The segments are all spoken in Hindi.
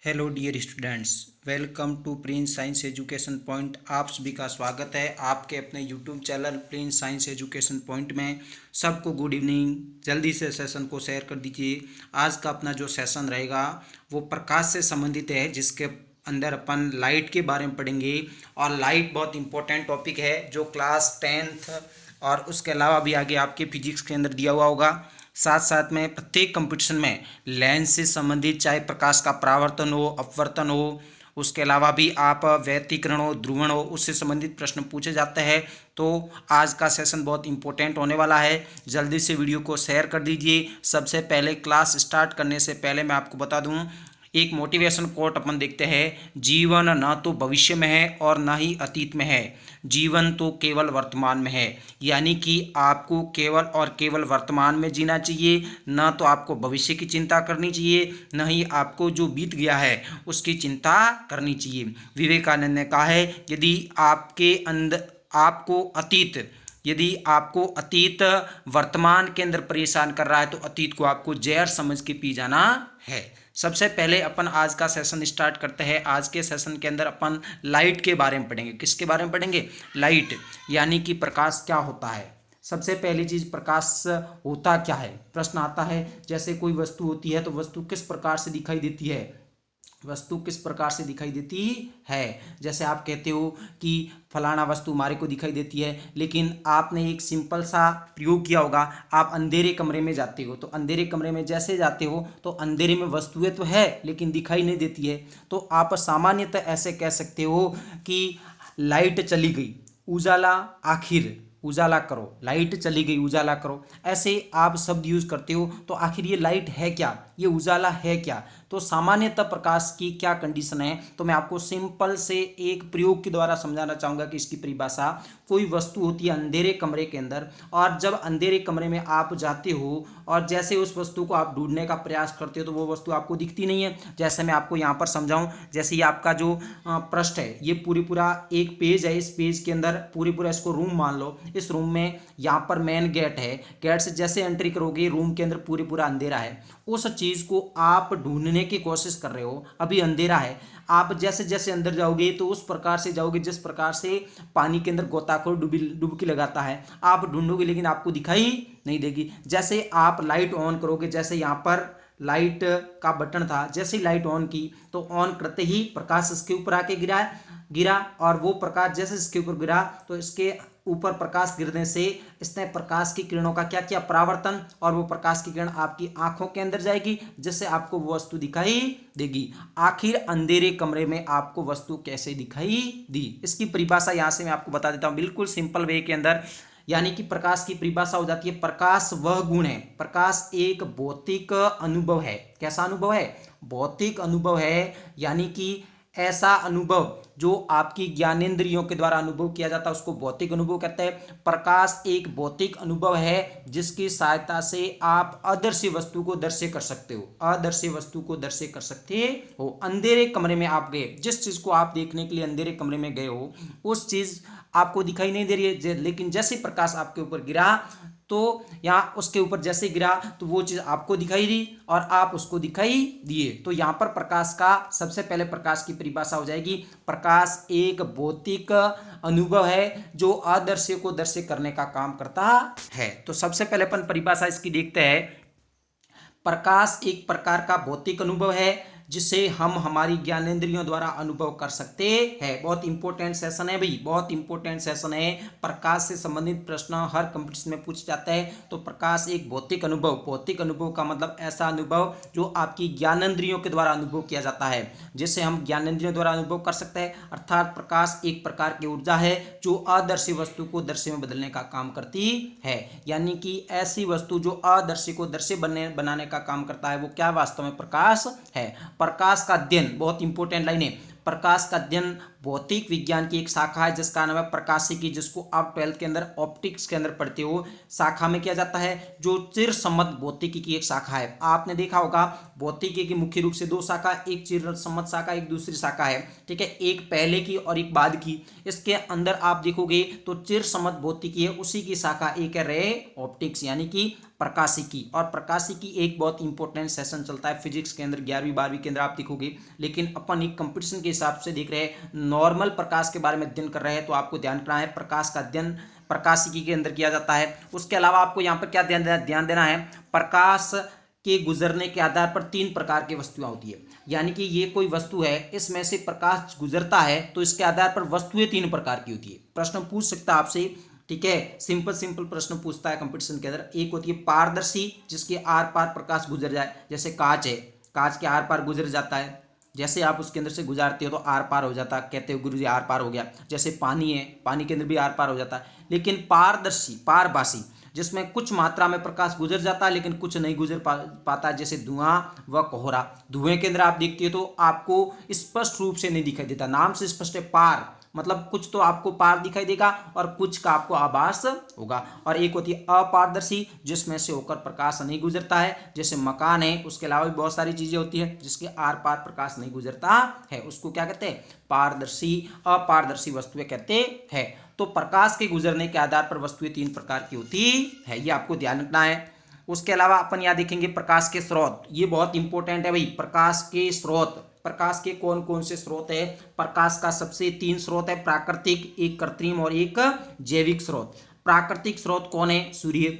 Hello dear students, welcome to Prince Science Education Point. आप सभी का स्वागत है आपके अपने YouTube channel Prince Science Education Point में। सबको गुड इवनिंग। जल्दी से सेशन को शेयर कर दीजिए। आज का अपना जो सेशन रहेगा वो प्रकाश से संबंधित है, जिसके अंदर अपन लाइट के बारे में पढ़ेंगे। और लाइट बहुत इंपॉर्टेंट टॉपिक है जो क्लास 10th और उसके अलावा भी आगे आपके फिजिक्स के अंदर दिया हुआ होगा। साथ साथ में प्रत्येक कंपटीशन में लेंस से संबंधित, चाहे प्रकाश का परावर्तन हो, अपवर्तन हो, उसके अलावा भी आप व्यतिकरण हो, ध्रुवण हो, उससे संबंधित प्रश्न पूछे जाते हैं। तो आज का सेशन बहुत इंपॉर्टेंट होने वाला है। जल्दी से वीडियो को शेयर कर दीजिए। सबसे पहले क्लास स्टार्ट करने से पहले मैं आपको बता दूं, एक मोटिवेशन कोट अपन देखते हैं। जीवन न तो भविष्य में है और न ही अतीत में है, जीवन तो केवल वर्तमान में है। यानी कि आपको केवल और केवल वर्तमान में जीना चाहिए, न तो आपको भविष्य की चिंता करनी चाहिए, न ही आपको जो बीत गया है उसकी चिंता करनी चाहिए। विवेकानंद ने कहा है, यदि आपके अंदर आपको अतीत वर्तमान के अंदर परेशान कर रहा है तो अतीत को आपको जहर समझ के पी जाना है। सबसे पहले अपन आज का सेशन स्टार्ट करते हैं। आज के सेशन के अंदर अपन लाइट के बारे में पढ़ेंगे। किसके बारे में पढ़ेंगे? लाइट, यानी कि प्रकाश क्या होता है। सबसे पहली चीज, प्रकाश होता क्या है। प्रश्न आता है, जैसे कोई वस्तु होती है तो वस्तु किस प्रकार से दिखाई देती है, वस्तु किस प्रकार से दिखाई देती है। जैसे आप कहते हो कि फलाना वस्तु हमारे को दिखाई देती है, लेकिन आपने एक सिंपल सा प्रयोग किया होगा। आप अंधेरे कमरे में जाते हो तो अंधेरे कमरे में जैसे जाते हो तो अंधेरे में वस्तुएं तो है लेकिन दिखाई नहीं देती है। तो आप सामान्यतः ऐसे कह सकते हो कि लाइट चली गई, उजाला आखिर उजाला करो, लाइट चली गई उजाला करो, ऐसे आप शब्द यूज करते हो। तो आखिर ये लाइट है क्या, ये उजाला है क्या। तो सामान्यतः प्रकाश की क्या कंडीशन है, तो मैं आपको सिंपल से एक प्रयोग के द्वारा समझाना चाहूंगा कि इसकी परिभाषा। कोई वस्तु होती है अंधेरे कमरे के अंदर, और जब अंधेरे कमरे में आप जाते हो और जैसे उस वस्तु को आप ढूंढने का प्रयास करते हो तो वो वस्तु आपको दिखती नहीं है। जैसे मैं आपको यहाँ पर समझाऊं, जैसे ये आपका जो पृष्ठ है, ये पूरा एक पेज है। इस पेज के अंदर पूरा इसको रूम मान लो। इस रूम में यहाँ पर मेन गेट है, गेट से जैसे एंट्री करोगे रूम के अंदर पूरा अंधेरा है। उस चीज को आप ढूंढने की कोशिश कर रहे हो, अभी अंधेरा है। आप जैसे जैसे अंदर जाओगे तो उस प्रकार से जाओगे जिस प्रकार से पानी के अंदर गोताखोर डुबकी लगाता है। आप ढूंढोगे लेकिन आपको दिखाई नहीं देगी। जैसे आप लाइट ऑन करोगे, जैसे यहाँ पर लाइट का बटन था, जैसे ही लाइट ऑन की तो ऑन करते ही प्रकाश इसके ऊपर आके गिरा और वो प्रकाश जैसे इसके ऊपर गिरा तो इसके ऊपर प्रकाश गिरने से इसने प्रकाश की किरणों का क्या किया, परावर्तन, और वो प्रकाश की किरण आपकी आंखों के अंदर जाएगी जिससे आपको वो वस्तु दिखाई देगी। आखिर अंधेरे कमरे में आपको वस्तु कैसे दिखाई दी, इसकी परिभाषा यहां से मैं आपको बता देता हूं बिल्कुल सिंपल वे के अंदर। यानी कि प्रकाश की परिभाषा हो जाती है, प्रकाश वह गुण है, प्रकाश एक भौतिक अनुभव है। कैसा अनुभव है? भौतिक अनुभव है। यानी कि ऐसा अनुभव जो आपकी ज्ञानेंद्रियों के द्वारा अनुभव किया जाता है उसको भौतिक अनुभव कहते हैं। प्रकाश एक भौतिक अनुभव है जिसकी सहायता से आप अदृश्य वस्तु को दृश्य कर सकते हो, अदृश्य वस्तु को दृश्य कर सकते हो। अंधेरे कमरे में आप गए, जिस चीज को आप देखने के लिए अंधेरे कमरे में गए हो उस चीज आपको दिखाई नहीं दे रही है, लेकिन जैसे प्रकाश आपके ऊपर गिरा तो यहाँ उसके ऊपर जैसे गिरा तो वो चीज आपको दिखाई दी और आप उसको दिखाई दिए। तो यहाँ पर प्रकाश का सबसे पहले प्रकाश की परिभाषा हो जाएगी, प्रकाश एक भौतिक अनुभव है जो अदृश्य को दृश्य करने का काम करता है। तो सबसे पहले अपन परिभाषा इसकी देखते हैं। प्रकाश एक प्रकार का भौतिक अनुभव है जिसे हम हमारी ज्ञानेंद्रियों द्वारा अनुभव कर सकते हैं। बहुत इंपॉर्टेंट सेशन है भाई, बहुत इंपॉर्टेंट सेशन है। प्रकाश से संबंधित प्रश्न हर कंपटीशन में पूछे जाता है। तो प्रकाश एक भौतिक अनुभव, भौतिक अनुभव का मतलब ऐसा अनुभव जो आपकी ज्ञानेंद्रियों के द्वारा अनुभव किया जाता है, जिसे हम ज्ञानेंद्रियों द्वारा अनुभव कर सकते हैं। अर्थात प्रकाश एक प्रकार की ऊर्जा है जो अदृश्य वस्तु को दृश्य में बदलने का काम करती है। यानी कि ऐसी वस्तु जो अदृश्य को दृश्य बनाने का काम करता है वो क्या वास्तव में प्रकाश है। प्रकाश का अध्ययन, बहुत इंपॉर्टेंट लाइन है, प्रकाश का अध्ययन भौतिक विज्ञान की एक शाखा है जिसका नाम है प्रकाशिकी, जिसको आप 12th के अंदर ऑप्टिक्स के अंदर पढ़ते हो। शाखा में किया जाता है जो चिरसम्मत भौतिकी की एक शाखा है। आपने देखा होगा भौतिकी की मुख्य रूप से दो शाखा, एक चिरसम्मत शाखा, एक दूसरी शाखा है, ठीक है, एक पहले की और एक बाद की। इसके अंदर आप देखोगे तो चिरसम्मत भौतिकी है, उसी की शाखा एक है रे ऑप्टिक्स, यानी कि प्रकाशिकी। और प्रकाशिकी एक बहुत इंपॉर्टेंट सेशन चलता है फिजिक्स के अंदर, 11वीं 12वीं के अंदर आप देखोगे। लेकिन अपन एक कंपटीशन के हिसाब से देख रहे हैं, नॉर्मल प्रकाश के बारे में अध्ययन कर रहे हैं, तो आपको ध्यान रखना है प्रकाश का अध्ययन प्रकाशिकी के अंदर किया जाता है। उसके अलावा आपको यहाँ पर क्या ध्यान देना है, प्रकाश के गुजरने के आधार पर 3 प्रकार की वस्तुएं होती है। यानी कि ये कोई वस्तु है, इसमें से प्रकाश गुजरता है, तो इसके आधार पर वस्तुएं 3 प्रकार की होती है। प्रश्न पूछ सकता है आपसे, ठीक है, सिंपल प्रश्न पूछता है कंपटीशन के अंदर। एक होती है पारदर्शी, जिसके आर पार प्रकाश गुजर जाए, जैसे कांच है, कांच के आर पार गुजर जाता है, जैसे आप उसके अंदर से गुजारते हो तो आर पार हो जाता है, कहते हो गुरु जी आर पार हो गया। जैसे पानी है, पानी के अंदर भी आर पार हो जाता है। लेकिन पारदर्शी, पारभासी, जिसमें कुछ मात्रा में प्रकाश गुजर जाता है लेकिन कुछ नहीं गुजर पाता, जैसे धुआं व कोहरा। धुएं के अंदर आप देखते हो तो आपको स्पष्ट रूप से नहीं दिखाई देता, नाम से स्पष्ट है पार, मतलब कुछ तो आपको पार दिखाई देगा और कुछ का आपको आभास होगा। और एक होती है अपारदर्शी, जिसमें से होकर प्रकाश नहीं गुजरता है, जैसे मकान है, उसके अलावा भी बहुत सारी चीजें होती है जिसके आर पार प्रकाश नहीं गुजरता है, उसको क्या कहते हैं, पारदर्शी अपारदर्शी वस्तुएं कहते हैं। तो प्रकाश के गुजरने के आधार पर वस्तुएं 3 प्रकार की होती है, ये आपको ध्यान रखना है। उसके अलावा अपन यहाँ देखेंगे प्रकाश के स्रोत, ये बहुत इंपॉर्टेंट है भाई। प्रकाश के स्रोत, प्रकाश के कौन कौन से स्रोत है, प्रकाश का सबसे 3 स्रोत है, प्राकृतिक, एक कृत्रिम और एक जैविक स्रोत। प्राकृतिक स्रोत कौन है, सूर्य।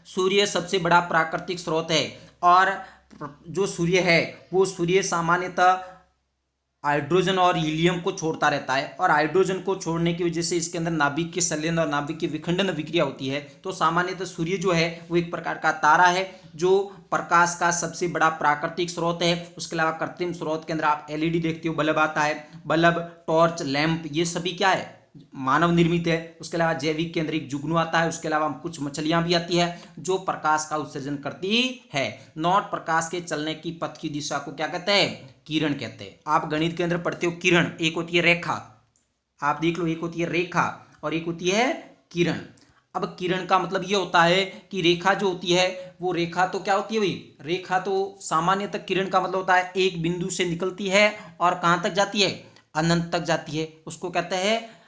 सूर्य सबसे बड़ा प्राकृतिक स्रोत है। और जो सूर्य है वो सूर्य सामान्यतः हाइड्रोजन और हीलियम को छोड़ता रहता है, और हाइड्रोजन को छोड़ने की वजह से इसके अंदर नाभिक के संलयन और नाभिक की विखंडन विक्रिया होती है। तो सामान्यतः सूर्य जो है वो एक प्रकार का तारा है जो प्रकाश का सबसे बड़ा प्राकृतिक स्रोत है। उसके अलावा कृत्रिम स्रोत के अंदर आप एलईडी देखते हो, बल्ब आता है, बल्ब, टॉर्च, लैंप, ये सभी क्या है, मानव निर्मित है। उसके अलावा जैविक के अंदर एक जुगनू आता है, उसके अलावा कुछ मछलियां भी आती है जो प्रकाश का उत्सर्जन करती है। नॉट प्रकाश के चलने की पथ की दिशा को क्या कहते हैं, किरण कहते हैं। आप गणित के अंदर पढ़ते हो किरण, एक होती है रेखा, आप देख लो, एक होती है रेखा और एक होती है किरण। अब किरण का मतलब ये होता है कि रेखा जो होती है वो रेखा तो क्या होती है भाई, रेखा तो सामान्यतः किरण का मतलब होता है एक बिंदु से निकलती है और कहां तक जाती है, अनंत तक जाती है, उसको कहते हैं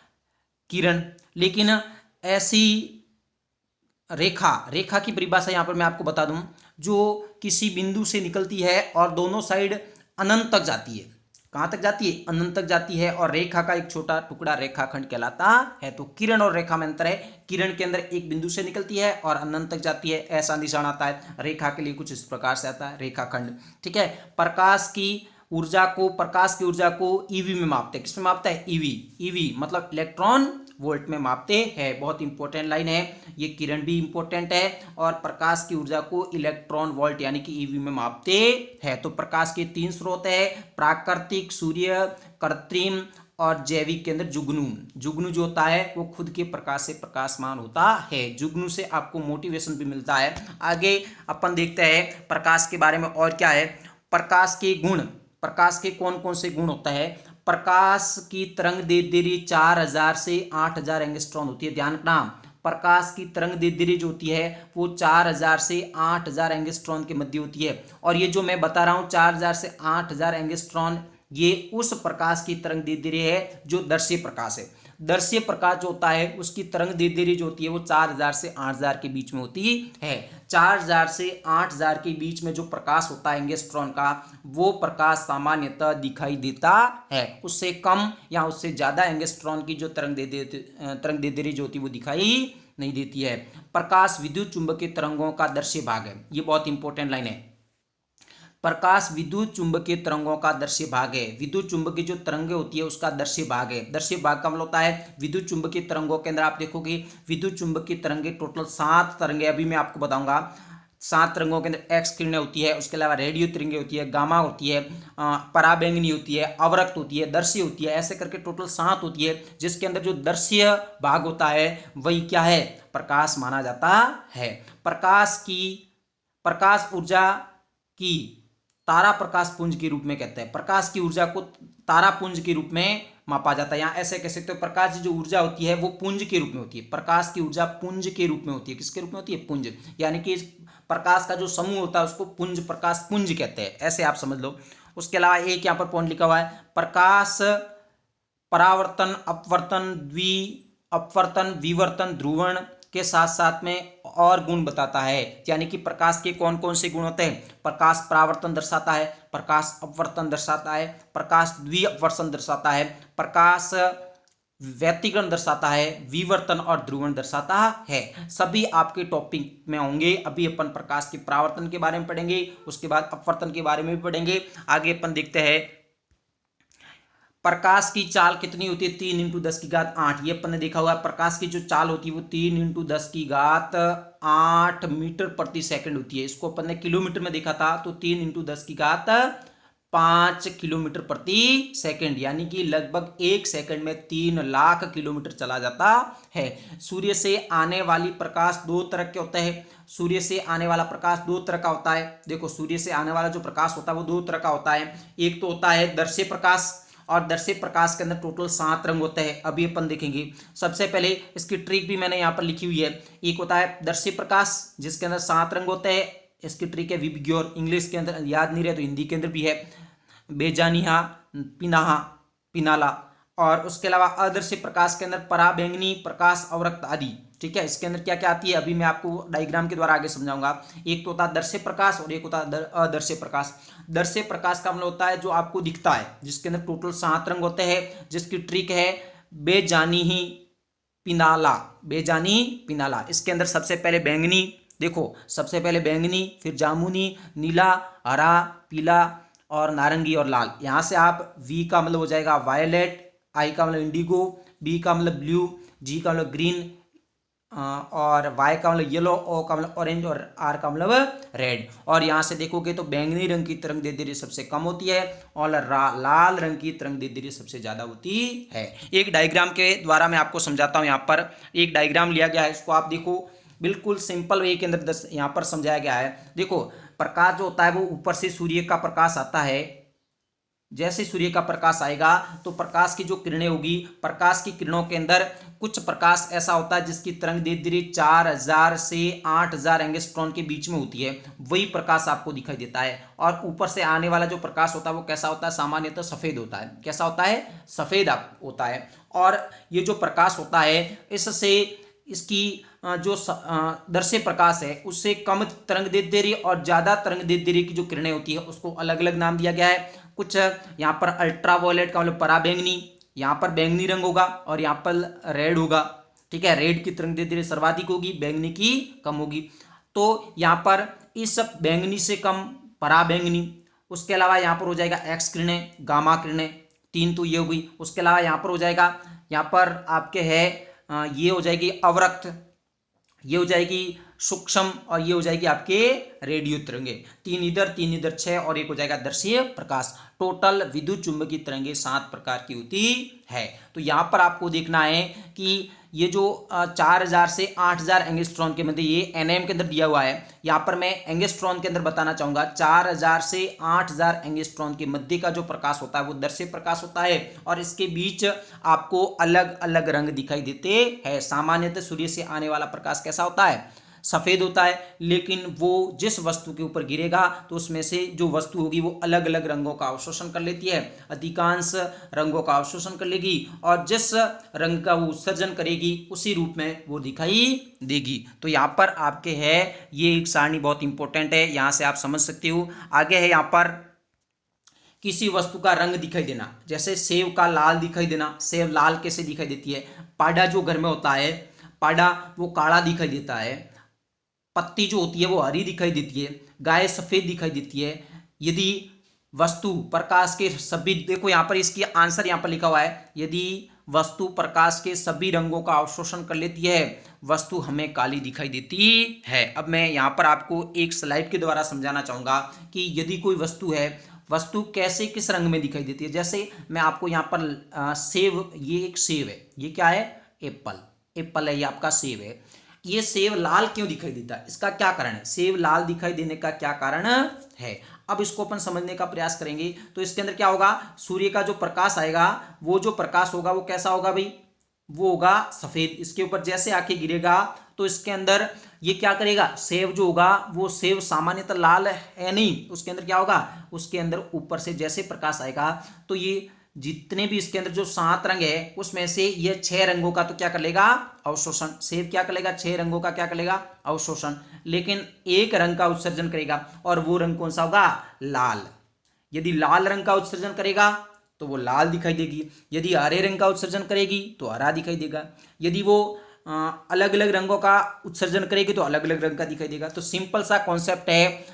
किरण। लेकिन ऐसी रेखा, रेखा की परिभाषा यहां पर मैं आपको बता दूं, जो किसी बिंदु से निकलती है और दोनों साइड अनंत तक जाती है। कहां तक जाती है, अनंत तक जाती है, और रेखा का एक छोटा टुकड़ा रेखाखंड कहलाता है। तो किरण और रेखा में अंतर है, किरण के अंदर एक बिंदु से निकलती है और अनंत तक जाती है, ऐसा निशान आता है। रेखा के लिए कुछ इस प्रकार से आता है, रेखाखंड, ठीक है। प्रकाश की ऊर्जा को ईवी में मापते हैं, किसमें मापता है, ईवी। ईवी मतलब इलेक्ट्रॉन वोल्ट में मापते हैं, बहुत इंपॉर्टेंट लाइन है ये। किरण भी इंपॉर्टेंट है और प्रकाश की ऊर्जा को इलेक्ट्रॉन वोल्ट यानी कि ईवी में मापते हैं। तो प्रकाश के 3 स्रोत है, प्राकृतिक, सूर्य, कृत्रिम और जैविक के अंदर जुगनू। जुगनू जो होता है वो खुद के प्रकाश से प्रकाशमान होता है, जुगनू से आपको मोटिवेशन भी मिलता है। आगे अपन देखते हैं प्रकाश के बारे में और क्या है। प्रकाश के गुण, प्रकाश के कौन कौन से गुण होता है। प्रकाश की तरंग दैर्ध्य 4000 से 8000 एंगस्ट्रॉन होती है, ध्यान रखना। प्रकाश की तरंग दैर्ध्य जो होती है वो 4000 से 8000 एंगस्ट्रॉन के मध्य होती है। और ये जो मैं बता रहा हूँ 4000 से 8000 एंगस्ट्रॉन, ये उस प्रकाश की तरंग दैर्ध्य है जो दर्श्य प्रकाश है। दर्श्य प्रकाश जो होता है उसकी तरंग दैर्ध्य जो होती है वो 4000 से 8000 के बीच में होती है। 4000 से 8000 के बीच में जो प्रकाश होता है एंगस्ट्रॉन का, वो प्रकाश सामान्यतः दिखाई देता है। उससे कम या उससे ज्यादा एंगस्ट्रॉन की जो तरंग दैर्ध्य जो होती है वो दिखाई नहीं देती है। प्रकाश विद्युत चुंबकीय तरंगों का दर्श्य भाग है, ये बहुत इंपॉर्टेंट लाइन है। प्रकाश विद्युत चुंबकीय तरंगों का दर्श्य भाग है। विद्युत चुंबकीय जो तरंगें होती है उसका दर्श्य भाग है। दर्श्य भाग का मतलब होता है विद्युत चुंबकीय तरंगों के अंदर आप देखोगे विद्युत चुंबकीय तरंगें टोटल 7 तरंगें, अभी मैं आपको बताऊंगा। 7 तरंगों के अंदर एक्स किरणें होती है, उसके अलावा रेडियो तरंगें होती है, गामा होती है, पराबैंगनी होती है, अवरक्त होती है, दर्श्य होती है, ऐसे करके टोटल 7 होती है। जिसके अंदर जो दर्श्य भाग होता है वही क्या है, प्रकाश माना जाता है। प्रकाश ऊर्जा की तारा प्रकाश पुंज के रूप में कहते हैं। प्रकाश की ऊर्जा को तारा पुंज के रूप में मापा जाता है। यहाँ ऐसे कह सकते हो प्रकाश की जो ऊर्जा होती है वो पुंज के रूप में होती है। प्रकाश की ऊर्जा पुंज के रूप में होती है। किसके रूप में होती है, पुंज, यानी कि प्रकाश का जो समूह होता है उसको पुंज, प्रकाश पुंज कहते हैं, ऐसे आप समझ लो। उसके अलावा एक यहाँ पर पॉइंट लिखा हुआ है, प्रकाश परावर्तन, अपवर्तन, अपवर्तन, विवर्तन, ध्रुवण के साथ साथ में और गुण बताता है, यानी कि प्रकाश के कौन कौन से गुण होते हैं। प्रकाश परावर्तन दर्शाता है, प्रकाश अपवर्तन दर्शाता है, प्रकाश द्विअपवर्षण दर्शाता है, प्रकाश व्यतिकरण दर्शाता है, विवर्तन और ध्रुवण दर्शाता है। सभी आपके टॉपिक में होंगे। अभी अपन प्रकाश के परावर्तन के बारे में पढ़ेंगे, उसके बाद अपवर्तन के बारे में भी पढ़ेंगे। आगे अपन देखते हैं प्रकाश की चाल कितनी होती है, 3 × 10⁸ ये अपन ने देखा हुआ। प्रकाश की जो चाल होती है वो 3 × 10⁸ मीटर प्रति सेकंड होती है। इसको अपन ने किलोमीटर में देखा था, तो 3 × 10⁵ किलोमीटर प्रति सेकंड, यानी कि लगभग 1 सेकंड में 3 लाख किलोमीटर चला जाता है। सूर्य से आने वाली प्रकाश दो तरह के होते हैं। सूर्य से आने वाला प्रकाश दो तरह का होता है। देखो, सूर्य से आने वाला जो प्रकाश होता है वो दो तरह का होता है। एक तो होता है दर्श्य प्रकाश, और दर्श्य प्रकाश के अंदर टोटल 7 रंग होते हैं। अभी अपन देखेंगे। सबसे पहले इसकी ट्रिक भी मैंने यहाँ पर लिखी हुई है। एक होता है दर्श्य प्रकाश जिसके अंदर 7 रंग होते हैं। इसकी ट्रिक है विबग्योर, इंग्लिश के अंदर याद नहीं रहे तो हिंदी के अंदर भी है, बेजानिहा, पिनाहा, पिनाला। और उसके अलावा अदर्श्य प्रकाश के अंदर पराबैंगनी प्रकाश, अवरक्त आदि। ठीक है, इसके अंदर क्या क्या आती है अभी मैं आपको डायग्राम के द्वारा आगे समझाऊंगा। एक तो होता है दर्श्य प्रकाश और एक होता है अदर्श्य प्रकाश। दर्श्य प्रकाश का मतलब होता है जो आपको दिखता है, जिसके अंदर टोटल 7 रंग होते हैं, जिसकी ट्रिक है बेजानिही पिनाला, बेजानी पिनाला। इसके अंदर सबसे पहले बैंगनी, देखो सबसे पहले बैंगनी, फिर जामुनी, नीला, हरा, पीला और नारंगी और लाल। यहाँ से आप वी का मतलब हो जाएगा वायलेट, आई का मतलब इंडिगो, बी का मतलब ब्लू, जी का मतलब ग्रीन, और वाई का मतलब येलो, ओ का मतलब ऑरेंज और आर का मतलब रेड। और यहाँ से देखोगे तो बैंगनी रंग की तरंग दैर्ध्य सबसे कम होती है और लाल रंग की तरंग दैर्ध्य सबसे ज्यादा होती है। एक डायग्राम के द्वारा मैं आपको समझाता हूँ। यहाँ पर एक डायग्राम लिया गया है, इसको आप देखो, बिल्कुल सिंपल वे के अंदर यहाँ पर समझाया गया है। देखो, प्रकाश जो होता है वो ऊपर से सूर्य का प्रकाश आता है। जैसे सूर्य का प्रकाश आएगा तो प्रकाश की जो किरणें होगी, प्रकाश की किरणों के अंदर कुछ प्रकाश ऐसा होता है जिसकी तरंग दैर्ध्य 4000 से 8000 एंगस्ट्रॉन के बीच में होती है, वही प्रकाश आपको दिखाई देता है। और ऊपर से आने वाला जो प्रकाश होता है वो कैसा होता है, सामान्यतः सफेद होता है। कैसा होता है, सफेद होता है। और ये जो प्रकाश होता है इससे इसकी जो दर्श्य प्रकाश है उससे कम तरंग दैर्ध्य और ज्यादा तरंग दैर्ध्य की जो किरणें होती है उसको अलग अलग नाम दिया गया है। कुछ यहाँ पर अल्ट्रावायलेट का मतलब पराबैंगनी, यहाँ पर बैंगनी रंग होगा और यहाँ पर रेड होगा। ठीक है, रेड की तरंग दैर्ध्य सर्वाधिक होगी, बैंगनी की कम होगी। तो यहाँ पर इस बैंगनी से कम पराबैंगनी। उसके अलावा यहाँ पर हो जाएगा एक्स किरणें, गामा किरणें, 3 तो ये हो गई। उसके अलावा यहाँ पर हो जाएगा, यहाँ पर आपके है ये हो जाएगी अवरक्त, ये हो जाएगी सूक्ष्म, और ये हो जाएगी आपके रेडियो तरंगे। 3 इधर 6 और एक हो जाएगा दर्श्य प्रकाश। टोटल विद्युत चुंबकीय तरंगे 7 प्रकार की होती है। तो यहाँ पर आपको देखना है कि ये जो 4000 से 8000 एंगस्ट्रॉन के मध्य, ये एनएम के अंदर दिया हुआ है। यहाँ पर मैं एंगस्ट्रॉन के अंदर बताना चाहूंगा, 4000 से 8000 एंगस्ट्रॉन के मध्य का जो प्रकाश होता है वो दर्श्य प्रकाश होता है। और इसके बीच आपको अलग अलग रंग दिखाई देते हैं। सामान्यतः सूर्य से आने वाला प्रकाश कैसा होता है, सफेद होता है, लेकिन वो जिस वस्तु के ऊपर गिरेगा तो उसमें से जो वस्तु होगी वो अलग अलग रंगों का अवशोषण कर लेती है, अधिकांश रंगों का अवशोषण कर लेगी और जिस रंग का वो उत्सर्जन करेगी उसी रूप में वो दिखाई देगी। तो यहाँ पर आपके है ये एक सारणी बहुत इंपॉर्टेंट है, यहाँ से आप समझ सकते हो। आगे है यहाँ पर किसी वस्तु का रंग दिखाई देना, जैसे सेब का लाल दिखाई देना। सेब लाल कैसे दिखाई देती है, पाड़ा जो घर में होता है, पाड़ा वो काला दिखाई देता है, पत्ती जो होती है वो हरी दिखाई देती है, गाय सफेद दिखाई देती है। यदि वस्तु प्रकाश के सभी, देखो यहाँ पर इसकी आंसर यहाँ पर लिखा हुआ है, यदि वस्तु प्रकाश के सभी रंगों का अवशोषण कर लेती है वस्तु हमें काली दिखाई देती है। अब मैं यहाँ पर आपको एक स्लाइड के द्वारा समझाना चाहूंगा कि यदि कोई वस्तु है, वस्तु कैसे किस रंग में दिखाई देती है। जैसे मैं आपको यहाँ पर सेब, ये एक सेब है, ये क्या है, एप्पल, एप्पल है, ये आपका सेब है। ये सेब लाल क्यों दिखाई देता है, इसका क्या कारण है, सेब लाल दिखाई देने का क्या कारण है। अब इसको अपन समझने का प्रयास करेंगे। तो इसके अंदर क्या होगा, सूर्य का जो प्रकाश आएगा वो जो प्रकाश होगा वो कैसा होगा भाई, वो होगा सफेद। इसके ऊपर जैसे आके गिरेगा तो इसके अंदर ये क्या करेगा, सेब जो होगा वो सेब सामान्यतः लाल है नहीं, उसके अंदर क्या होगा, उसके अंदर ऊपर से जैसे प्रकाश आएगा तो ये जितने भी इसके अंदर जो 7 रंग है उसमें से ये 6 रंगों का तो क्या कर लेगा, अवशोषण। सेब क्या कर लेगा, 6 रंगों का क्या कर लेगा, अवशोषण। लेकिन एक रंग का उत्सर्जन करेगा, और वो रंग कौन सा होगा, लाल। यदि लाल रंग का उत्सर्जन करेगा तो वो लाल दिखाई देगी, यदि हरे रंग का उत्सर्जन करेगी तो हरा दिखाई देगा, यदि वो अलग अलग रंगों का उत्सर्जन करेगी तो अलग अलग रंग का दिखाई देगा। तो सिंपल सा कॉन्सेप्ट है,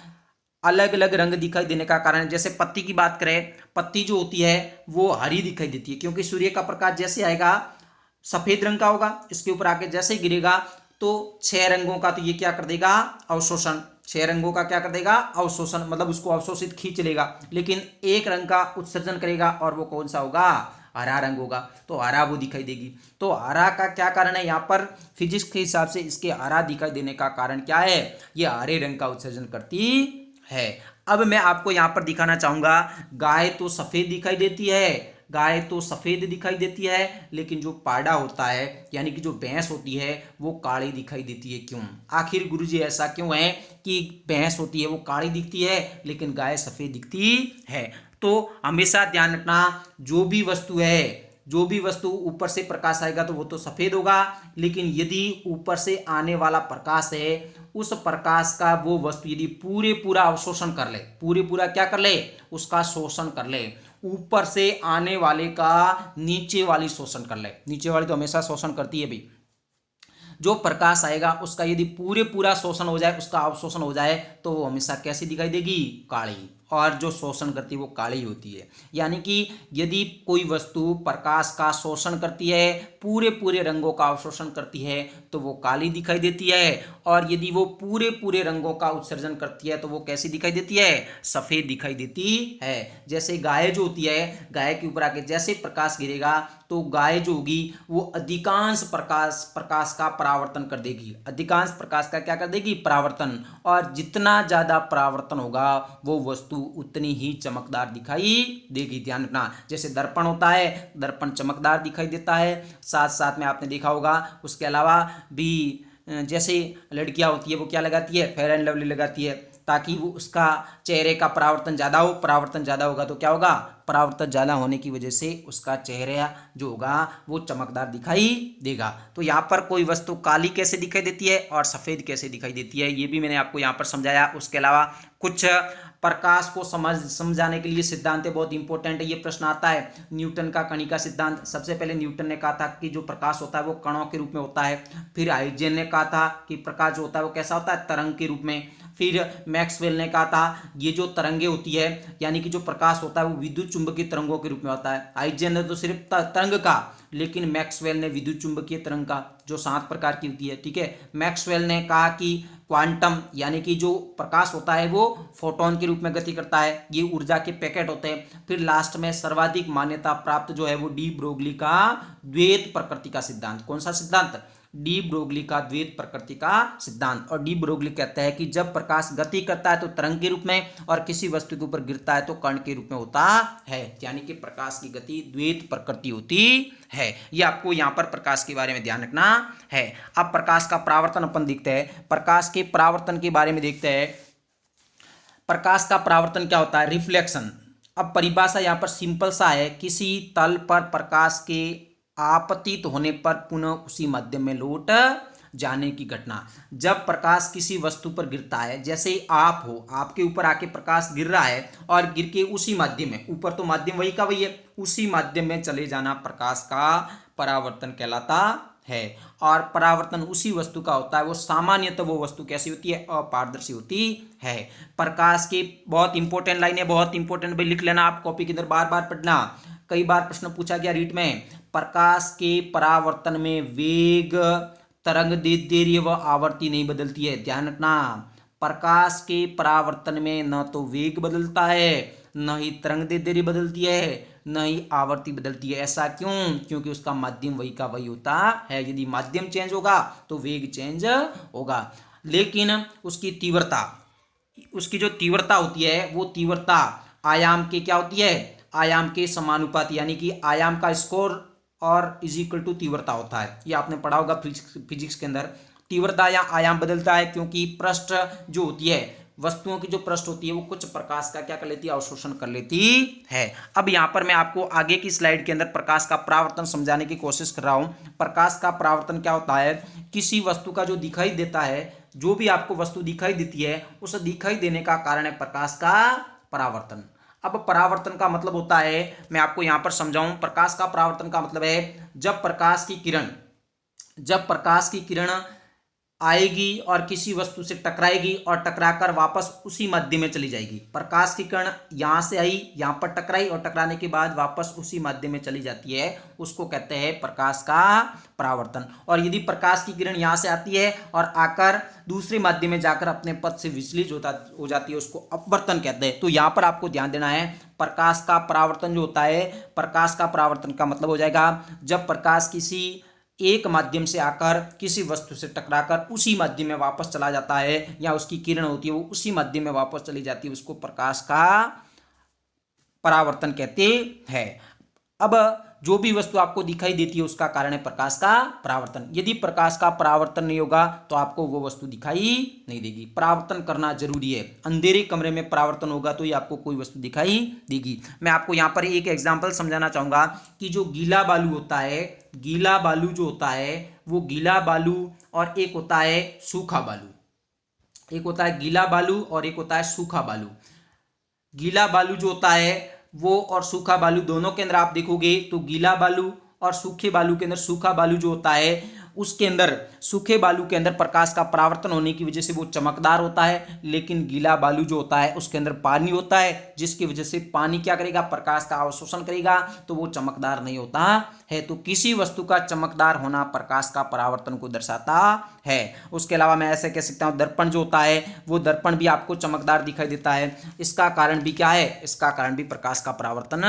अलग अलग रंग दिखाई देने का कारण। जैसे पत्ती की बात करें, पत्ती जो होती है वो हरी दिखाई देती है, क्योंकि सूर्य का प्रकाश जैसे आएगा सफेद रंग का होगा, इसके ऊपर आके जैसे ही गिरेगा तो 6 रंगों का तो ये क्या कर देगा, अवशोषण। 6 रंगों का क्या कर देगा, अवशोषण, मतलब उसको अवशोषित खींच लेगा। लेकिन एक रंग का उत्सर्जन करेगा, और वो कौन सा होगा, हरा रंग होगा, तो हरा वो दिखाई देगी। तो हरा का क्या कारण है, यहाँ पर फिजिक्स के हिसाब से इसके हरा दिखाई देने का कारण क्या है, ये हरे रंग का उत्सर्जन करती है। अब मैं आपको यहां पर दिखाना चाहूंगा, गाय तो सफेद दिखाई देती है, गाय तो सफेद दिखाई देती है, लेकिन जो पाड़ा होता है यानी कि जो भैंस होती है वो काली दिखाई देती है। क्यों, आखिर गुरुजी ऐसा क्यों है कि भैंस होती है वो काली दिखती है लेकिन गाय सफेद दिखती है। तो हमेशा ध्यान रखना, जो भी वस्तु है, जो भी वस्तु ऊपर से प्रकाश आएगा तो वो तो सफेद होगा, लेकिन यदि ऊपर से आने वाला प्रकाश है, उस प्रकाश का वो वस्तु यदि पूरे पूरा अवशोषण कर ले, पूरे पूरा क्या कर ले, उसका शोषण कर ले, ऊपर से आने वाले का नीचे वाली शोषण कर ले, नीचे वाली तो हमेशा शोषण करती है भाई, जो प्रकाश आएगा उसका यदि पूरे पूरा शोषण हो जाए, उसका अवशोषण हो जाए, तो वो हमेशा कैसी दिखाई देगी, काली। और जो शोषण करती है वो काली होती है। यानी कि यदि कोई वस्तु प्रकाश का शोषण करती है, पूरे पूरे रंगों का अवशोषण करती है, तो वो काली दिखाई देती है, और यदि वो पूरे पूरे रंगों का उत्सर्जन करती है तो वो कैसी दिखाई देती है, सफेद दिखाई देती है। जैसे गाय जो होती है, गाय के ऊपर आके जैसे प्रकाश गिरेगा तो गाय जो होगी वो अधिकांश प्रकाश का परावर्तन कर देगी, अधिकांश प्रकाश का क्या कर देगी, परावर्तन। और जितना ज्यादा परावर्तन होगा वो वस्तु उतनी ही चमकदार दिखाई देगी। ध्यान रखना, जैसे दर्पण होता है, दर्पण चमकदार दिखाई देता है, साथ साथ में आपने देखा होगा उसके अलावा भी जैसे लड़कियां होती है वो क्या लगाती है, फेयर एंड लवली लगाती है, ताकि वो उसका चेहरे का परावर्तन ज़्यादा हो, परावर्तन ज़्यादा होगा तो क्या होगा, परावर्तन ज़्यादा होने की वजह से उसका चेहरा जो होगा वो चमकदार दिखाई देगा। तो यहाँ पर कोई वस्तु काली कैसे दिखाई देती है और सफ़ेद कैसे दिखाई देती है, ये भी मैंने आपको यहाँ पर समझाया। उसके अलावा कुछ प्रकाश को समझाने के लिए सिद्धांत बहुत इंपॉर्टेंट है, ये प्रश्न आता है, न्यूटन का कणिका सिद्धांत। सबसे पहले न्यूटन ने कहा था कि जो प्रकाश होता है वो कणों के रूप में होता है। फिर हाइजेन ने कहा था कि प्रकाश जो होता है वो कैसा होता है, तरंग के रूप में। फिर मैक्सवेल ने कहा था ये जो तरंगे होती है यानी कि जो प्रकाश होता है वो विद्युत चुंबकीय तरंगों के रूप में होता है। हाइजेन ने तो सिर्फ तरंग का, लेकिन मैक्सवेल ने विद्युत चुंबकीय तरंग का, जो 7 प्रकार की होती है, ठीक है। मैक्सवेल ने कहा कि क्वांटम यानी कि जो प्रकाश होता है वो फोटोन के रूप में गति करता है, ये ऊर्जा के पैकेट होते हैं। फिर लास्ट में सर्वाधिक मान्यता प्राप्त जो है वो डी ब्रोगली का द्वैत प्रकृति का सिद्धांत। कौन सा सिद्धांत, डी ब्रोगली का द्वैत प्रकृति का सिद्धांत। और डी ब्रोगली कहता है कि जब प्रकाश गति करता है तो तरंग के रूप में, और किसी वस्तु के ऊपर गिरता है तो कण के रूप में होता है, यानी कि प्रकाश की गति द्वैत प्रकृति होती है। ये आपको यहाँ पर प्रकाश के बारे में ध्यान रखना है। अब प्रकाश का परावर्तन अपन देखते हैं, प्रकाश के परावर्तन के बारे में देखते हैं। प्रकाश का परावर्तन क्या होता है, रिफ्लेक्शन। अब परिभाषा यहाँ पर सिंपल सा है, किसी तल पर प्रकाश के आपतित होने पर पुनः उसी माध्यम में लौट जाने की घटना। जब प्रकाश किसी वस्तु पर गिरता है, जैसे आप हो, आपके ऊपर आके प्रकाश गिर रहा है और गिर के उसी माध्यम में, ऊपर तो माध्यम वही का वही है, उसी माध्यम में चले जाना प्रकाश का परावर्तन कहलाता है। और परावर्तन उसी वस्तु का होता है, वो सामान्यतः वो वस्तु कैसी होती है, अपारदर्शी होती है। प्रकाश की बहुत इंपॉर्टेंट लाइन है, बहुत इंपॉर्टेंट, भाई लिख लेना आप कॉपी के अंदर, बार बार पढ़ना, कई बार प्रश्न पूछा गया रीट में। प्रकाश के परावर्तन में वेग, तरंग दैर्ध्य व आवर्ती नहीं बदलती है। ध्यान रखना, प्रकाश के परावर्तन में न तो वेग बदलता है, न ही तरंग दैर्ध्य बदलती है, न ही आवर्ती बदलती है। ऐसा क्यों, क्योंकि उसका माध्यम वही का वही होता है। यदि माध्यम चेंज होगा तो वेग चेंज होगा, लेकिन उसकी तीव्रता, उसकी जो तीव्रता होती है वो तीव्रता आयाम के क्या होती है, आयाम के समानुपाती, यानी कि आयाम का स्कोर और इज इक्वल टू तीव्रता होता है। ये आपने पढ़ा होगा फिजिक्स के अंदर। तीव्रता या आयाम बदलता है क्योंकि पृष्ठ जो होती है, वस्तुओं की जो पृष्ठ होती है वो कुछ प्रकाश का क्या कर लेती है, अवशोषण कर लेती है। अब यहाँ पर मैं आपको आगे की स्लाइड के अंदर प्रकाश का परावर्तन समझाने की कोशिश कर रहा हूँ। प्रकाश का परावर्तन क्या होता है, किसी वस्तु का जो दिखाई देता है, जो भी आपको वस्तु दिखाई देती है उस दिखाई देने का कारण है प्रकाश का परावर्तन। अब परावर्तन का मतलब होता है, मैं आपको यहां पर समझाऊं, प्रकाश का परावर्तन का मतलब है जब प्रकाश की किरण आएगी और किसी वस्तु से टकराएगी और टकराकर वापस उसी माध्यम में चली जाएगी। प्रकाश की किरण यहां से आई, यहां पर टकराई और टकराने के बाद वापस उसी माध्यम में चली जाती है, उसको कहते हैं प्रकाश का परावर्तन। और यदि प्रकाश की किरण यहां से आती है और आकर दूसरे माध्यम में जाकर अपने पथ से विचलित हो जाती है, उसको अपवर्तन कहते हैं। तो यहां पर आपको ध्यान देना है, प्रकाश का परावर्तन जो होता है, प्रकाश का परावर्तन का मतलब हो जाएगा जब प्रकाश किसी एक माध्यम से आकर किसी वस्तु से टकराकर उसी माध्यम में वापस चला जाता है, या उसकी किरण होती है वो उसी माध्यम में वापस चली जाती है, उसको प्रकाश का परावर्तन कहते हैं। अब जो भी वस्तु आपको दिखाई देती है उसका कारण है प्रकाश का परावर्तन। यदि प्रकाश का परावर्तन नहीं होगा तो आपको वो वस्तु दिखाई नहीं देगी। परावर्तन करना जरूरी है, अंधेरे कमरे में परावर्तन होगा तो ही आपको कोई वस्तु दिखाई देगी। मैं आपको यहाँ पर एक एग्जांपल समझाना चाहूंगा कि जो गीला बालू होता है, गीला बालू जो होता है वो गीला बालू और एक होता है सूखा बालू, एक होता है गीला बालू और एक होता है सूखा बालू। गीला बालू जो होता है वो और सूखा बालू दोनों के अंदर आप देखोगे तो गीला बालू और सूखे बालू के अंदर, सूखा बालू जो होता है उसके अंदर, सूखे बालू के अंदर प्रकाश का परावर्तन होने की वजह से वो चमकदार होता है, लेकिन गीला बालू जो होता है उसके अंदर पानी होता है, जिसकी वजह से पानी क्या करेगा, प्रकाश का अवशोषण करेगा, तो वो चमकदार नहीं होता है। तो किसी वस्तु का चमकदार होना प्रकाश का परावर्तन को दर्शाता है। उसके अलावा मैं ऐसे कह सकता हूँ, दर्पण जो होता है वो दर्पण भी आपको चमकदार दिखाई देता है, इसका कारण भी क्या है, इसका कारण भी प्रकाश का परावर्तन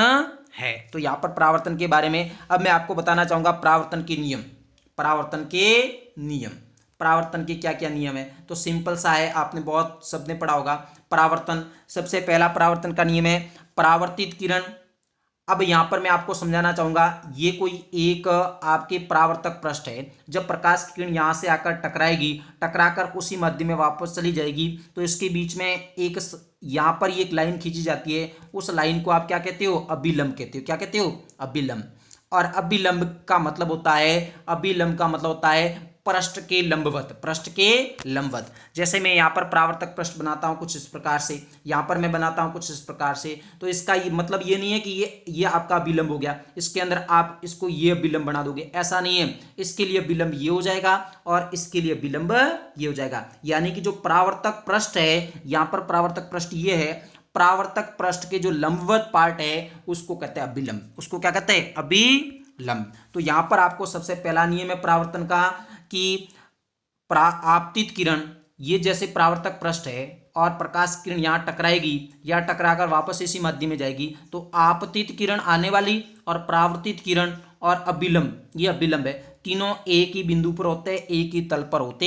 है। तो यहाँ पर परावर्तन के बारे में अब मैं आपको बताना चाहूंगा परावर्तन के नियम। परावर्तन के नियम, परावर्तन के क्या क्या नियम है, तो सिंपल सा है, आपने बहुत सबने पढ़ा होगा। परावर्तन, सबसे पहला परावर्तन का नियम है परावर्तित किरण। अब यहां पर मैं आपको समझाना चाहूंगा, ये कोई एक आपके परावर्तक पृष्ठ है, जब प्रकाश की किरण यहां से आकर टकराएगी, टकराकर उसी माध्यम में वापस चली जाएगी, तो इसके बीच में एक यहां पर एक लाइन खींची जाती है, उस लाइन को आप क्या कहते हो, अभिलंब कहते हो। क्या कहते हो, अभिलंब। और अभिलंब का मतलब होता है, अभिलंब का मतलब होता है पृष्ठ के लंबवत, पृष्ठ के लंबवत। जैसे मैं यहाँ पर परावर्तक पृष्ठ बनाता हूँ कुछ इस प्रकार से, यहाँ पर मैं बनाता हूँ कुछ इस प्रकार से, तो इसका ये मतलब ये नहीं है कि ये आपका अभिलंब हो गया, इसके अंदर आप इसको ये अभिलंब बना दोगे, ऐसा नहीं है। इसके लिए अभिलंब ये हो जाएगा और इसके लिए अभिलंब ये हो जाएगा। यानी कि जो परावर्तक पृष्ठ है, यहाँ पर परावर्तक पृष्ठ ये है, परावर्तक पृष्ठ के जो लंबवत पार्ट है उसको कहते हैं अभिलंब, उसको क्या कहते हैं, अभिलंब। तो यहां पर आपको सबसे पहला नियम है परावर्तन का कि आपतित किरण, ये जैसे परावर्तक पृष्ठ है और प्रकाश किरण यहां टकराएगी या टकराकर वापस इसी माध्यम में जाएगी, तो आपतित किरण आने वाली और परावर्तित किरण और अभिलंब, ये अभिलंब है, तीनों एक ही बिंदु पर होते हैं, एक ही तल पर होते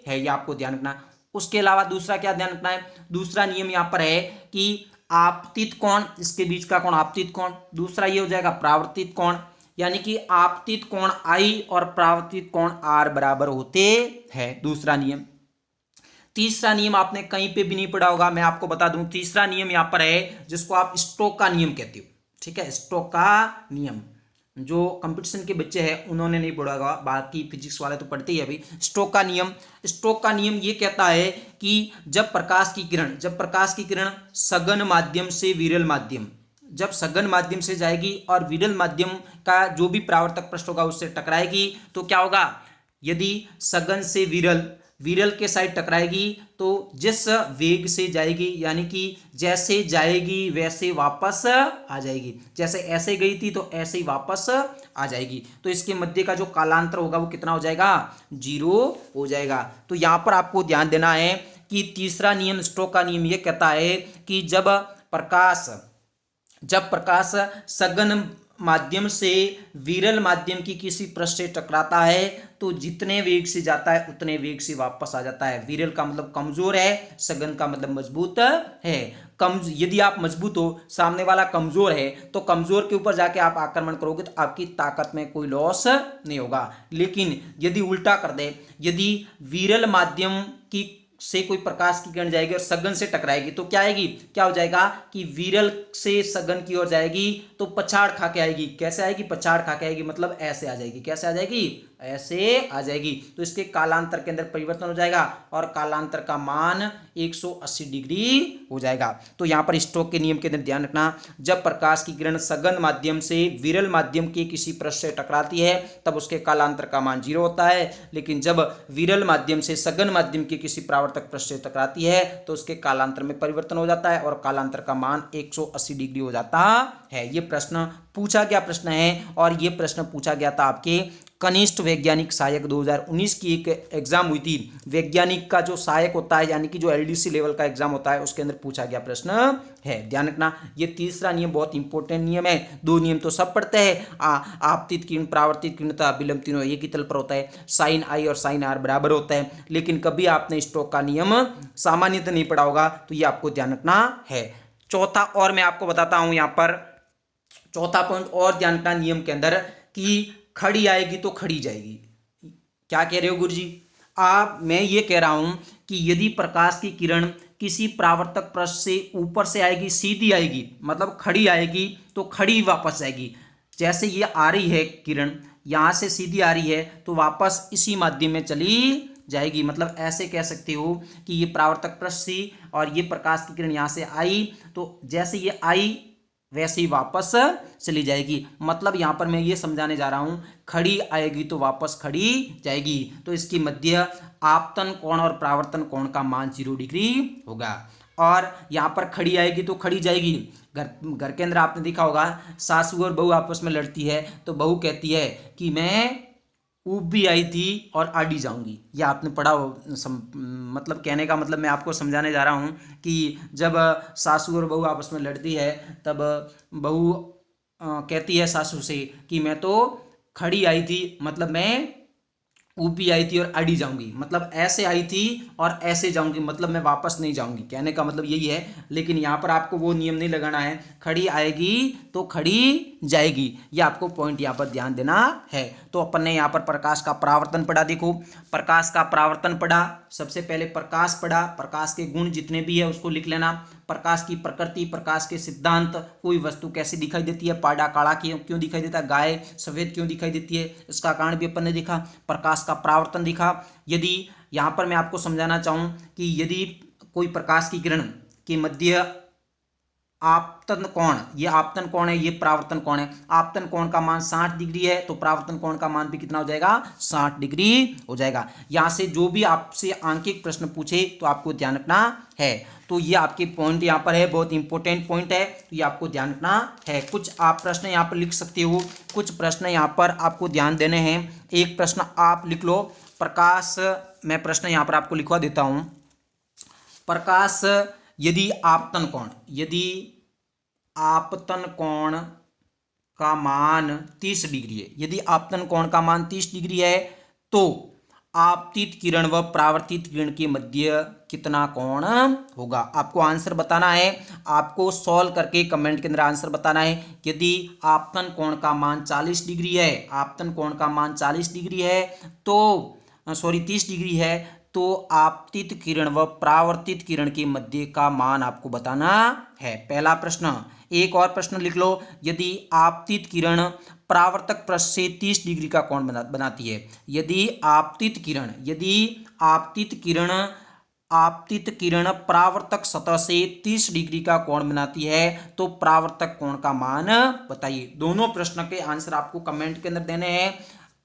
हैं, ये आपको ध्यान रखना। उसके अलावा दूसरा क्या ध्यान रखना है, दूसरा नियम यहां पर है कि आपतित कोण, इसके बीच का कोण आपतित कोण, दूसरा ये हो जाएगा परावर्तित कोण, यानी कि आपतित कोण आई और परावर्तित कोण आर बराबर होते हैं, दूसरा नियम। तीसरा नियम आपने कहीं पे भी नहीं पढ़ा होगा, मैं आपको बता दूं, तीसरा नियम यहां पर है जिसको आप स्टोक का नियम कहते हो, ठीक है, स्टोक का नियम। जो कंपटीशन के बच्चे हैं उन्होंने नहीं पढ़ा होगा, बाकी फिजिक्स वाले तो पढ़ते ही अभी। स्टोक का नियम, स्टोक का नियम ये कहता है कि जब प्रकाश की किरण सघन माध्यम से विरल माध्यम, जब सघन माध्यम से जाएगी और विरल माध्यम का जो भी परावर्तक पृष्ठ होगा उससे टकराएगी, तो क्या होगा, यदि सघन से विरल के साइड टकराएगी तो जिस वेग से जाएगी, यानी कि जैसे जाएगी वैसे वापस आ जाएगी, जैसे ऐसे गई थी तो ऐसे ही वापस आ जाएगी, तो इसके मध्य का जो कालांतर होगा वो कितना हो जाएगा, 0 हो जाएगा। तो यहां पर आपको ध्यान देना है कि तीसरा नियम, स्टोक का नियम, ये कहता है कि जब प्रकाश सघन माध्यम से विरल माध्यम की किसी पृष्ठ से टकराता है तो जितने वेग से जाता है उतने वेग से वापस आ जाता है। विरल का मतलब कमजोर है, सघन का मतलब मजबूत है। यदि आप मजबूत हो, सामने वाला कमजोर है, तो कमजोर के ऊपर जाके आप आक्रमण करोगे तो आपकी ताकत में कोई लॉस नहीं होगा। लेकिन यदि उल्टा कर दे, यदि विरल माध्यम की से कोई प्रकाश की किरण जाएगी और सघन से टकराएगी तो क्या आएगी, क्या हो जाएगा कि विरल से सघन की ओर जाएगी तो पछाड़ खा के आएगी। कैसे आएगी, पछाड़ खा के आएगी, मतलब ऐसे आ जाएगी। कैसे आ जाएगी, ऐसे आ जाएगी। तो इसके कालांतर के अंदर परिवर्तन हो जाएगा और कालांतर का मान 180 डिग्री हो जाएगा। तो यहाँ पर स्टोक के नियम के अंदर ध्यान रखना, जब प्रकाश की किरण सघन माध्यम से विरल माध्यम के किसी पृष्ठ से टकराती है तब उसके कालांतर का मान 0 होता है, लेकिन जब विरल माध्यम से सघन माध्यम के किसी परावर्तक पृष्ठ से टकराती है तो उसके कालांतर में परिवर्तन हो जाता है और कालांतर का मान 180 डिग्री हो जाता है। ये प्रश्न पूछा गया प्रश्न है और ये प्रश्न पूछा गया था आपके कनिष्ठ वैज्ञानिक सहायक 2019 की एक एग्जाम हुई थी। वैज्ञानिक का जो सहायक होता है यानी कि जो एलडीसी लेवल का एग्जाम होता है उसके अंदर पूछा गया प्रश्न है। ध्यान रखना, ये तीसरा नियम बहुत इंपॉर्टेंट नियम है। 2 नियम तो सब पढ़ते हैं, आपतित किरण, परावर्तित किरण तथा विलंब तीनों एक ही तल पर होता है, साइन आई और साइन आर बराबर होता है, लेकिन कभी आपने स्टोक का नियम सामान्यतः नहीं पढ़ा होगा, तो ये आपको ध्यान रखना है। चौथा और मैं आपको बताता हूं यहाँ पर चौथा पॉइंट और ध्यान रखना नियम के अंदर कि खड़ी आएगी तो खड़ी जाएगी। क्या कह रहे हो गुरुजी मैं ये कह रहा हूं कि यदि प्रकाश की किरण किसी परावर्तक पृष्ठ से ऊपर से आएगी, सीधी आएगी, मतलब खड़ी आएगी तो खड़ी वापस जाएगी। जैसे ये आ रही है किरण, यहां से सीधी आ रही है तो वापस इसी माध्यम में चली जाएगी। मतलब ऐसे कह सकते हो कि ये परावर्तक पृष्ठ से और ये प्रकाश की किरण यहां से आई तो जैसे ये आई वैसे ही वापस चली जाएगी। मतलब यहां पर मैं ये समझाने जा रहा हूं, खड़ी आएगी तो वापस खड़ी जाएगी। तो इसकी मध्य आपतन कोण और परावर्तन कोण का मान 0 डिग्री होगा। और यहां पर खड़ी आएगी तो खड़ी जाएगी। घर के अंदर आपने देखा होगा सासू और बहू आपस में लड़ती है तो बहू कहती है कि मैं ऊब भी आई थी और आड़ी जाऊंगी। ये आपने पढ़ा हो। मतलब कहने का मतलब मैं आपको समझाने जा रहा हूँ कि जब सासू और बहू आपस में लड़ती है तब बहू कहती है सासू से कि मैं तो खड़ी आई थी, मतलब मैं ऊपी आई थी और अड़ी जाऊंगी, मतलब ऐसे आई थी और ऐसे जाऊंगी, मतलब मैं वापस नहीं जाऊंगी। कहने का मतलब यही है। लेकिन यहाँ पर आपको वो नियम नहीं लगाना है, खड़ी आएगी तो खड़ी जाएगी। ये आपको पॉइंट यहाँ पर ध्यान देना है। तो अपन ने यहाँ पर प्रकाश का परावर्तन पढ़ा। देखो प्रकाश का परावर्तन पढ़ा, सबसे पहले प्रकाश पढ़ा, प्रकाश के गुण जितने भी है उसको लिख लेना। प्रकाश की प्रकृति, प्रकाश के सिद्धांत, कोई वस्तु कैसी दिखाई देती है, पाड़ा काला क्यों दिखाई देता है, गाय सफेद क्यों दिखाई देती है, इसका कारण भी अपन ने देखा। प्रकाश का परावर्तन दिखा। यदि यहाँ पर मैं आपको समझाना चाहूँ कि यदि कोई प्रकाश की किरण के मध्य आपतन कोण, ये आपतन कोण है, ये परावर्तन कोण है, आपतन कोण का मान 60 डिग्री है तो परावर्तन कोण का मान भी कितना हो जाएगा, 60 डिग्री हो जाएगा। यहां से जो भी आपसे आंकिक प्रश्न पूछे तो आपको ध्यान रखना है। तो ये आपके पॉइंट यहाँ पर है, बहुत इंपॉर्टेंट पॉइंट है, तो ये आपको ध्यान रखना है। कुछ आप प्रश्न यहाँ पर लिख सकते हो, कुछ प्रश्न यहाँ पर आपको ध्यान देने हैं। एक प्रश्न आप लिख लो, प्रकाश, मैं प्रश्न यहाँ पर आपको लिखवा देता हूँ। प्रकाश यदि आपतन कोण, यदि आपतन कोण का मान 30 डिग्री है, यदि आपतन कोण का मान 30 डिग्री है तो आपतित किरण व परावर्तित किरण के मध्य कितना कोण होगा। आपको आंसर बताना है, आपको सॉल्व करके कमेंट के अंदर आंसर बताना है। यदि आपतन कोण का मान 40 डिग्री है, आपतन कोण का मान 40 डिग्री है तो 30 डिग्री है तो आपतित किरण व परावर्तित किरण के मध्य का मान आपको बताना है। पहला प्रश्न। एक और प्रश्न लिख लो, यदि आपतित किरण परावर्तक पृष्ठ से 30 डिग्री का कोण बनाती है, यदि आपतित किरण परावर्तक सतह से 30 डिग्री का कोण बनाती है तो परावर्तक कोण का मान बताइए। दोनों प्रश्न के आंसर आपको कमेंट के अंदर देने हैं।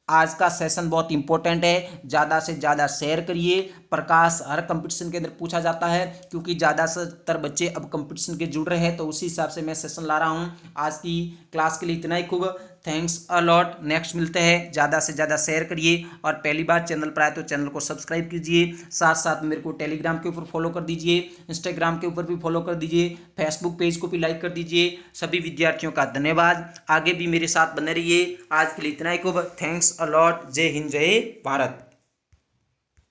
आज का सेशन बहुत इंपॉर्टेंट है, ज़्यादा से ज़्यादा शेयर करिए। प्रकाश हर कंपटीशन के अंदर पूछा जाता है क्योंकि ज़्यादातर बच्चे अब कंपटीशन के जुड़ रहे हैं, तो उसी हिसाब से मैं सेशन ला रहा हूँ। आज की क्लास के लिए इतना ही खूब, थैंक्स अ लॉट। नेक्स्ट मिलते हैं, ज़्यादा से ज़्यादा शेयर करिए और पहली बार चैनल पर आए तो चैनल को सब्सक्राइब कीजिए। साथ साथ मेरे को टेलीग्राम के ऊपर फॉलो कर दीजिए, इंस्टाग्राम के ऊपर भी फॉलो कर दीजिए, फेसबुक पेज को भी लाइक कर दीजिए। सभी विद्यार्थियों का धन्यवाद, आगे भी मेरे साथ बने रहिए। आज के लिए इतना ही खूब, थैंक्स अ लॉट। जय हिंद, जय भारत।